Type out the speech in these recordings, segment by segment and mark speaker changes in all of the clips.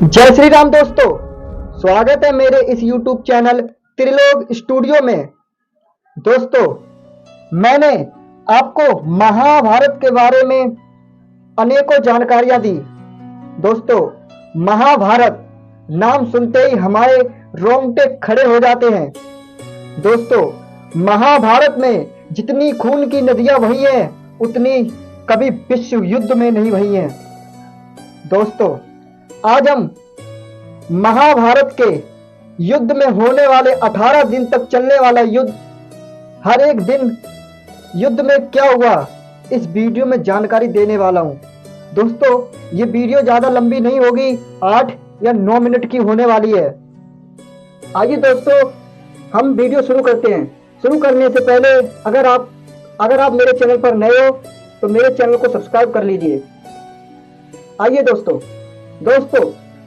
Speaker 1: जय श्री राम दोस्तों, स्वागत है मेरे इस YouTube चैनल त्रिलोक स्टूडियो में। दोस्तों, मैंने आपको महाभारत के बारे में अनेकों जानकारियां दी। दोस्तों, महाभारत नाम सुनते ही हमारे रोंगटे खड़े हो जाते हैं। दोस्तों, महाभारत में जितनी खून की नदियां बही हैं, उतनी कभी विश्व युद्ध में नहीं बही हैं। दोस्तों, आज हम महाभारत के युद्ध में होने वाले 18 दिन तक चलने वाला युद्ध, हर एक दिन युद्ध में क्या हुआ, इस वीडियो में जानकारी देने वाला हूं। दोस्तों, ये वीडियो ज्यादा लंबी नहीं होगी, 8 या 9 मिनट की होने वाली है। आइए दोस्तों, हम वीडियो शुरू करते हैं। शुरू करने से पहले अगर आप मेरे चैनल पर नए हो तो मेरे चैनल को सब्सक्राइब कर लीजिए। आइए दोस्तों,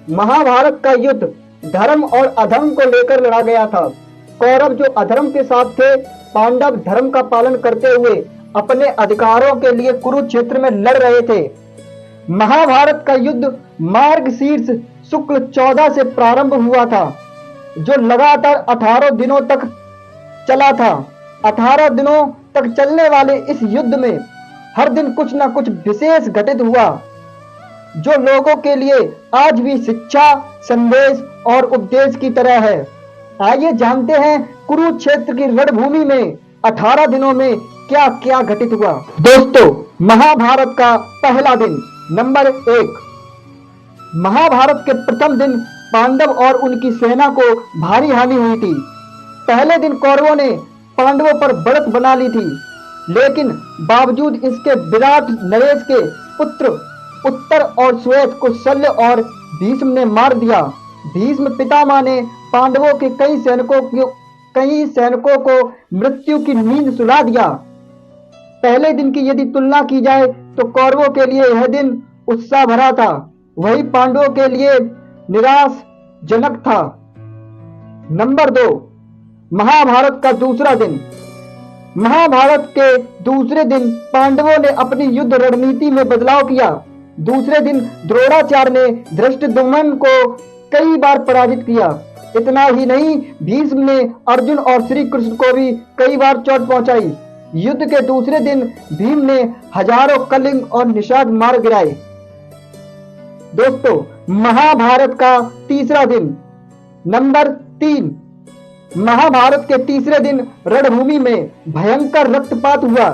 Speaker 1: महाभारत का युद्ध धर्म और अधर्म को लेकर लड़ा गया था। कौरव जो अधर्म के साथ थे, पांडव धर्म का पालन करते हुए अपने अधिकारों के लिए कुरुक्षेत्र में लड़ रहे थे। महाभारत का युद्ध मार्गशीर्ष शुक्ल 14 से प्रारंभ हुआ था, जो लगातार 18 दिनों तक चला था। 18 दिनों तक चलने वाले इस युद्ध में हर दिन कुछ न कुछ विशेष घटित हुआ, जो लोगों के लिए आज भी शिक्षा, संदेश और उपदेश की तरह है। आइए जानते हैं कुरुक्षेत्र की रणभूमि में 18 दिनों में क्या क्या घटित हुआ। दोस्तों, महाभारत का पहला दिन। नंबर 1, महाभारत के प्रथम दिन पांडव और उनकी सेना को भारी हानि हुई थी। पहले दिन कौरवों ने पांडवों पर बढ़त बना ली थी, लेकिन बावजूद इसके विराट नरेश के पुत्र उत्तर और श्वेत को शल्य और भीष्म ने मार दिया। भीष्म पितामह ने पांडवों के कई सैनिकों को मृत्यु की नींद सुला दिया। पहले दिन की यदि तुलना की जाए तो कौरवों के लिए यह दिन उत्साह भरा था, वही पांडवों के लिए निराशजनक था। नंबर 2, महाभारत का दूसरा दिन। महाभारत के दूसरे दिन पांडवों ने अपनी युद्ध रणनीति में बदलाव किया। दूसरे दिन द्रोणाचार्य ने धृष्टद्युम्न को कई बार पराजित किया। इतना ही नहीं, भीष्म ने अर्जुन और श्री कृष्ण को भी कई बार चोट पहुंचाई। युद्ध के दूसरे दिन भीम ने हजारों कलिंग और निषाद मार गिराए। दोस्तों, महाभारत का तीसरा दिन। नंबर 3, महाभारत के तीसरे दिन रणभूमि में भयंकर रक्तपात हुआ।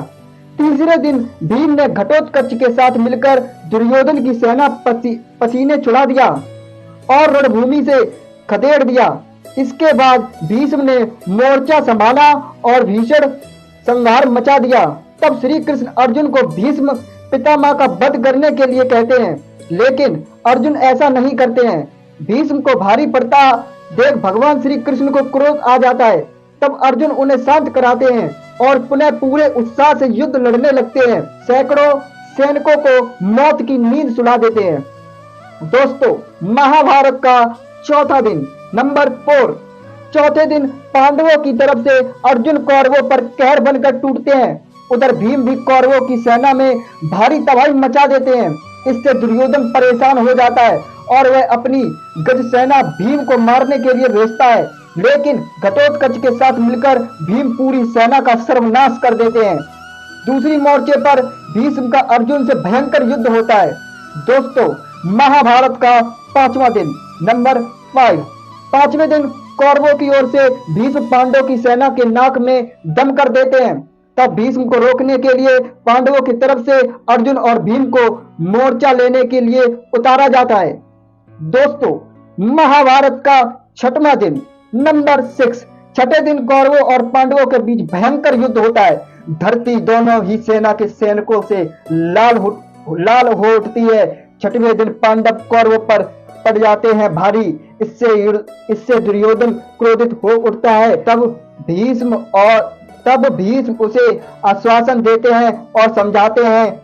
Speaker 1: तीसरे दिन भीम ने घटोत्कच के साथ मिलकर दुर्योधन की सेना पसीने छुड़ा दिया और रणभूमि से खदेड़ दिया। इसके बाद भीष्म ने मोर्चा संभाला और भीषण संहार मचा दिया। तब श्री कृष्ण अर्जुन को भीष्म पितामह का वध करने के लिए कहते हैं, लेकिन अर्जुन ऐसा नहीं करते हैं। भीष्म को भारी पड़ता देख भगवान श्री कृष्ण को क्रोध आ जाता है। तब अर्जुन उन्हें शांत कराते हैं और पुनः पूरे उत्साह से युद्ध लड़ने लगते हैं। सैकड़ों सैनिकों को मौत की नींद सुला देते हैं। दोस्तों, महाभारत का चौथा दिन। नंबर 4, चौथे दिन पांडवों की तरफ से अर्जुन कौरवों पर कहर बनकर टूटते हैं। उधर भीम भी कौरवों की सेना में भारी तबाही मचा देते हैं। इससे दुर्योधन परेशान हो जाता है और वह अपनी गज सेना भीम को मारने के लिए भेजता है, लेकिन घटोत्कच के साथ मिलकर भीम पूरी सेना का सर्वनाश कर देते हैं। दूसरी मोर्चे पर भीष्म का अर्जुन से भयंकर युद्ध होता है। दोस्तों, महाभारत का पांचवा दिन। नंबर 5, पांचवें दिन कौरवों की ओर से भीष्म पांडवों की सेना के नाक में दम कर देते हैं। तब भीष्म को रोकने के लिए पांडवों की तरफ से अर्जुन और भीम को मोर्चा लेने के लिए उतारा जाता है। दोस्तों, महाभारत का छठवां दिन। नंबर 6, छठे दिन कौरवों और पांडवों के बीच भयंकर युद्ध होता है। धरती दोनों ही सेना के सैनिकों से लाल हो उठती है। छठवें दिन पांडव कौरवों पर पड़ जाते हैं भारी। इससे दुर्योधन क्रोधित हो उठता है। तब भीष्म उसे आश्वासन देते हैं और समझाते हैं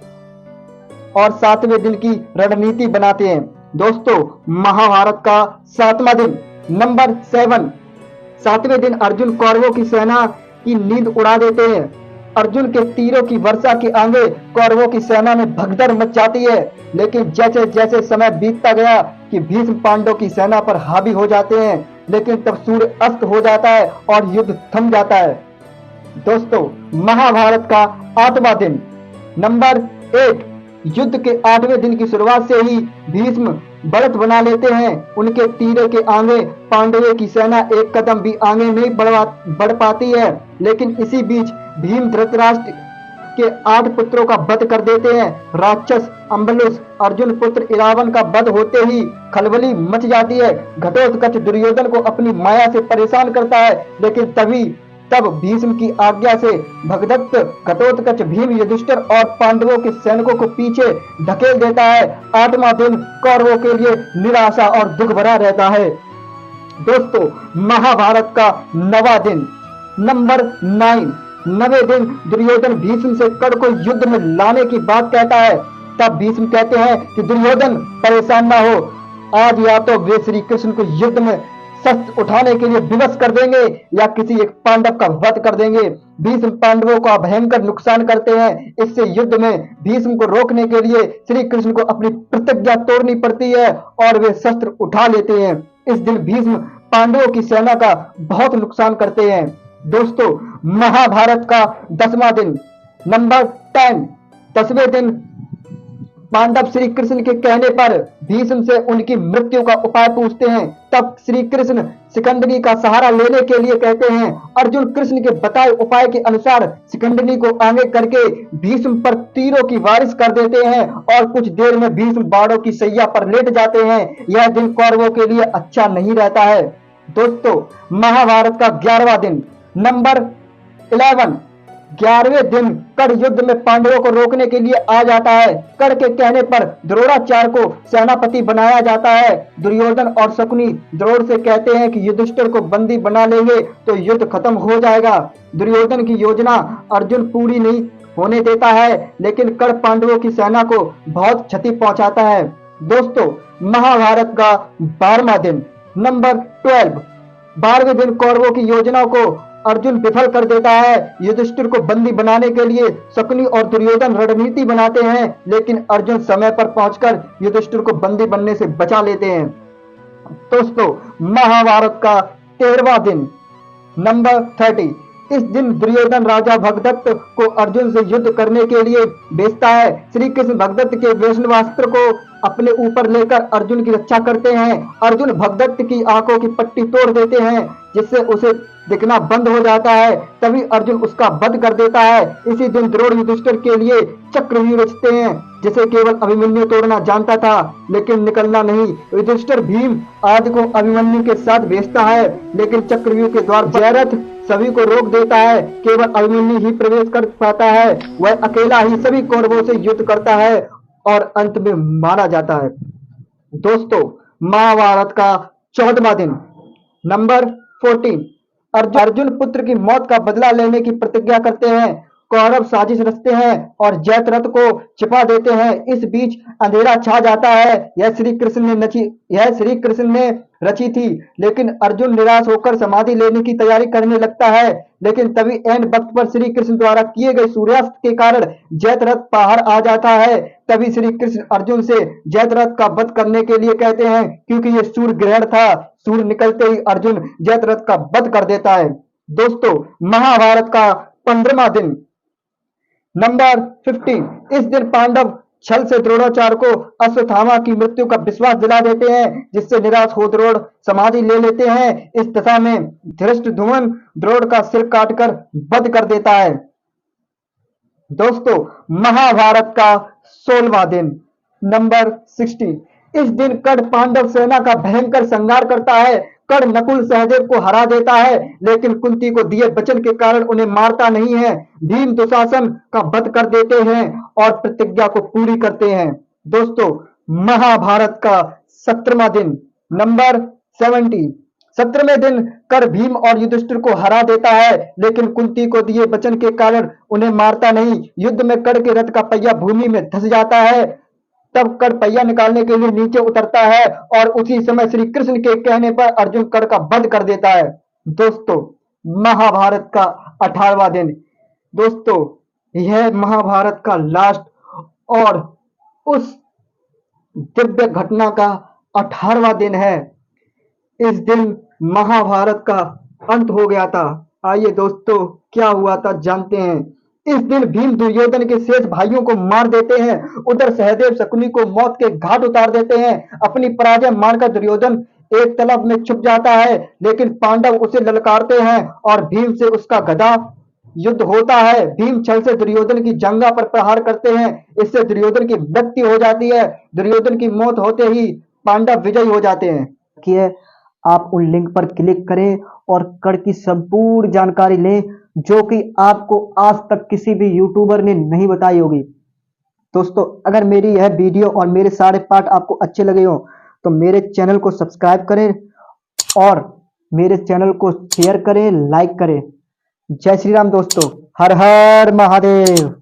Speaker 1: और 7वें दिन की रणनीति बनाते हैं। दोस्तों, महाभारत का 7वां दिन। नंबर 7, 7वें दिन अर्जुन कौरवों की सेना की नींद उड़ा देते हैं। अर्जुन के तीरों की वर्षा के आगे कौरवों की सेना में भगदड़ मच जाती है। लेकिन जैसे जैसे समय बीतता गया कि भीष्म पांडवों की सेना पर हावी हो जाते हैं, लेकिन तब सूर्य अस्त हो जाता है और युद्ध थम जाता है। दोस्तों, महाभारत का 8वां दिन। नंबर 8। युद्ध के 8वें दिन की शुरुआत से ही भीष्म बढ़त बना लेते हैं। उनके तीरे के आगे पांडवों की सेना एक कदम भी आगे नहीं बढ़ पाती है। लेकिन इसी बीच भीम धृतराष्ट्र के 8 पुत्रों का वध कर देते हैं। राक्षस अम्बलुस अर्जुन पुत्र इरावन का वध होते ही खलबली मच जाती है। घटोत्कच दुर्योधन को अपनी माया से परेशान करता है, लेकिन तब भीष्म की आज्ञा से भगदत्त घटोत्कच भीम युधिष्ठिर और पांडवों के सैनिकों को पीछे धकेल देता है। 8वां दिन कौरवों के लिए निराशा और दुख भरा रहता है। दोस्तों, महाभारत का 9वां दिन। नंबर 9। 9वें दिन दुर्योधन भीष्म से कर्ण को युद्ध में लाने की बात कहता है। तब भीष्म कहते हैं कि दुर्योधन परेशान ना हो, आज या तो वे श्री कृष्ण को युद्ध में शस्त्र उठाने के लिए विवश कर देंगे या किसी एक पांडव का वध कर देंगे। भीष्म पांडवों का भयंकर नुकसान करते हैं। इससे युद्ध में भीष्म को रोकने के लिए श्री कृष्ण को अपनी प्रतिज्ञा तोड़नी पड़ती है और वे शस्त्र उठा लेते हैं। इस दिन भीष्म पांडवों की सेना का बहुत नुकसान करते हैं। दोस्तों, महाभारत का 10वां दिन। नंबर 10। 10वें दिन पांडव श्री कृष्ण के कहने पर भीष्म से उनकी मृत्यु का उपाय पूछते हैं। तब श्री कृष्ण शिखंडिनी का सहारा लेने के लिए कहते हैं। अर्जुन कृष्ण के बताए उपाय के अनुसार शिखंडिनी को आगे करके भीष्म पर तीरों की बारिश कर देते हैं और कुछ देर में भीष्म बाणों की सैया पर लेट जाते हैं। यह दिन कौरवों के लिए अच्छा नहीं रहता है। दोस्तों, महाभारत का 11वां दिन। नंबर 11। 11वें दिन कर्ण युद्ध में पांडवों को रोकने के लिए आ जाता है। कर्ण के कहने पर द्रोणाचार्य को सेनापति बनाया जाता है। दुर्योधन और शकुनी द्रोण से कहते हैं कि युधिष्ठिर को बंदी बना लेंगे तो युद्ध खत्म हो जाएगा। दुर्योधन की योजना अर्जुन पूरी नहीं होने देता है, लेकिन कर्ण पांडवों की सेना को बहुत क्षति पहुंचाता है। दोस्तों, महाभारत का 12वां दिन। नंबर 12। 12वें दिन कौरवों की योजना को अर्जुन विफल कर देता है। युधिष्ठिर को बंदी बनाने के लिए शकुनी और दुर्योधन रणनीति बनाते हैं, लेकिन अर्जुन समय पर पहुंचकर युधिष्ठिर को बंदी बनने से बचा लेते हैं। दोस्तों, महाभारत का 13वां दिन। नंबर 30। इस दिन दुर्योधन राजा भगदत्त को अर्जुन से युद्ध करने के लिए भेजता है। श्री कृष्ण भगदत्त के वैष्णवास्त्र को अपने ऊपर लेकर अर्जुन की रक्षा करते हैं। अर्जुन भगदत्त की आंखों की पट्टी तोड़ देते हैं, जिससे उसे दिखना बंद हो जाता है। तभी अर्जुन उसका वध कर देता है। इसी दिन द्रोण युधिष्ठिर के लिए चक्रव्यूह रचते हैं, जिसे केवल अभिमन्यु तोड़ना जानता था, लेकिन निकलना नहीं। युधिष्ठिर भीम आदि को अभिमन्यु के साथ भेजता है, लेकिन चक्रव्यूह के द्वार जयरथ सभी को रोक देता है। केवल अभिमन्यु ही प्रवेश कर पाता है। वह अकेला ही सभी कौरवों से युद्ध करता है और अंत में मारा जाता है। दोस्तों, महाभारत का 14वां दिन। नंबर 14। अर्जुन पुत्र की मौत का बदला लेने की प्रतिज्ञा करते हैं। कौरव साजिश रचते हैं और जयद्रथ को छिपा देते हैं। इस बीच अंधेरा छा जाता है। यह श्री कृष्ण ने रची थी, लेकिन अर्जुन निराश होकर समाधि लेने की तैयारी करने लगता है। लेकिन तभी एन वक्त पर श्री कृष्ण द्वारा किए गए सूर्यास्त के कारण जयद्रथ बाहर आ जाता है। तभी श्री कृष्ण अर्जुन से जयद्रथ का वध करने के लिए कहते हैं, क्योंकि यह सूर्य ग्रहण था। सूर्य निकलते ही अर्जुन जयद्रथ का वध कर देता है। दोस्तों, महाभारत का 15वां दिन। नंबर 15। इस दिन पांडव छल से द्रोणाचार्य को अश्वत्थामा की मृत्यु का विश्वास दिला देते हैं, जिससे निराश हो द्रोण समाधि ले लेते हैं। इस दशा में धृष्टद्युम्न द्रोण का सिर काटकर वध कर देता है। दोस्तों, महाभारत का 16वां दिन। नंबर 16। इस दिन कर्ण पांडव सेना का भयंकर संहार करता है। कर्ण नकुल सहदेव को हरा देता है, लेकिन कुंती को दिए वचन के कारण उन्हें मारता नहीं है। भीम दुशासन का वध कर देते हैं और प्रतिज्ञा को पूरी करते हैं। दोस्तों, महाभारत का 17वां दिन। नंबर 17। 17वें दिन कर्ण भीम और युधिष्ठिर को हरा देता है, लेकिन कुंती को दिए वचन के कारण उन्हें मारता नहीं। युद्ध में कर्ण के रथ का पहिया भूमि में धंस जाता है। तब कर्ण पहिया निकालने के लिए नीचे उतरता है और उसी समय श्री कृष्ण के कहने पर अर्जुन कर्ण का वध कर देता है। दोस्तों, महाभारत का 18वां दिन। दोस्तों, यह महाभारत का लास्ट और उस दिव्य घटना का 18वां दिन है। इस दिन महाभारत का अंत हो गया था। आइए दोस्तों, क्या हुआ था जानते हैं। इस दिन भीम दुर्योधन के शेष भाइयों को मार देते हैं। उधर सहदेव शकुनी को मौत के घाट उतार देते हैं। अपनी पराजय मानकर दुर्योधन एक तलब में छुप जाता है, लेकिन पांडव उसे ललकारते हैं और भीम से उसका गदा युद्ध होता है। भीम छल से दुर्योधन की जंघा पर प्रहार करते हैं। इससे दुर्योधन की मृत्यु हो जाती है। दुर्योधन की मौत होते ही पांडव विजयी हो जाते हैं। कि आप उन लिंक पर क्लिक करें और कर्ण की संपूर्ण जानकारी लें, जो कि आपको आज तक किसी भी यूट्यूबर ने नहीं बताई होगी। दोस्तों, अगर मेरी यह वीडियो और मेरे सारे पार्ट आपको अच्छे लगे हो तो मेरे चैनल को सब्सक्राइब करें और मेरे चैनल को शेयर करें, लाइक करें। जय श्री राम दोस्तों। हर हर महादेव।